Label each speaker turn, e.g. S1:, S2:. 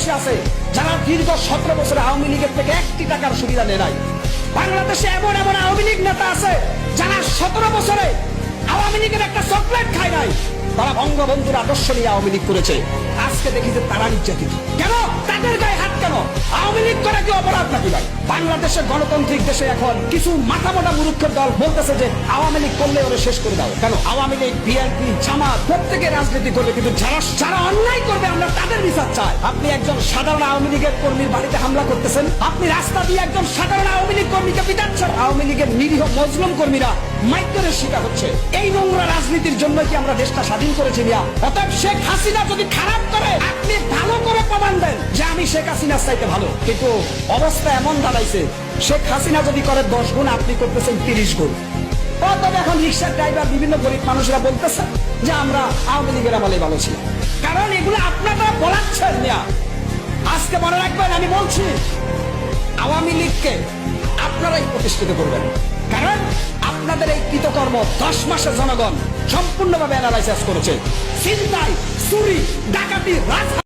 S1: বাংলাদেশে আছে যারা দীর্ঘ 17 বছরে আওয়ামী লীগের থেকে 1টি টাকার সুবিধা নেয় নাই। বাংলাদেশে এমন এমন আওয়ামী লীগ নেতা আছে যারা 17 বছরে আওয়ামী লীগের একটা চকলেট খায় নাই। তারা বঙ্গবন্ধুর আদর্শ নিয়ে আওয়ামী লীগ করেছে। আজকে দেখি যে তারা নির্যাতিত কেন? তাদের গায়ে হাত কেন? আওয়ামী লীগ করা কি অপরাধ নাকি ভাই? বাংলাদেশের গণতান্ত্রিক দেশে এখন কিছু মাথা মোটা মূর্খের দল বলতেছে যে আওয়ামী লীগ করলে ওরা শেষ করে দাও। কেন? আওয়ামী লীগ, বিএনপি, জামাত প্রত্যেকে রাজনীতি করবে, কিন্তু যারা অন্যায় করবে আমরা তাদের বিচার চাই। আপনি একজন সাধারণ আওয়ামী লীগের কর্মীর বাড়িতে হামলা করতেছেন, আপনি রাস্তা দিয়ে একজন সাধারণ আওয়ামী লীগ কর্মীকে পিটাচ্ছেন, আওয়ামী লীগের নিরীহ মজলুম কর্মীরা মাইকের শিকার হচ্ছে। এই নোংরা রাজনীতির জন্য কি আমরা দেশটা স্বাধীন করেছি মিয়া? অতএব শেখ হাসিনা যদি খারাপ করে আপনি ভালো করে প্রমাণ দেন যে আমি শেখ হাসিনার চাইতে ভালো। কিন্তু অবস্থা এমন দাঁড়াইছে, শেখ হাসিনা যদি করে 10 গুণ, আপনি করতেছেন 30 গুণ। তবে এখন রিক্সার ড্রাইভার, বিভিন্ন গরিব মানুষরা বলতেছে যে আমরা আওয়ামী লীগের আমলে ভালো ছিল। কারণ এগুলো আপনারা বলাচ্ছেন মিয়া। আজকে মনে রাখবেন, আমি বলছি আওয়ামী লীগকে আপনারাই প্রতিষ্ঠিত করবেন। কারণ আপনাদের এই কৃতকর্ম 10 মাসের জনগণ সম্পূর্ণভাবে অ্যানালাইসিস করেছে। ছিনতাই, চুরি, ডাকাতি,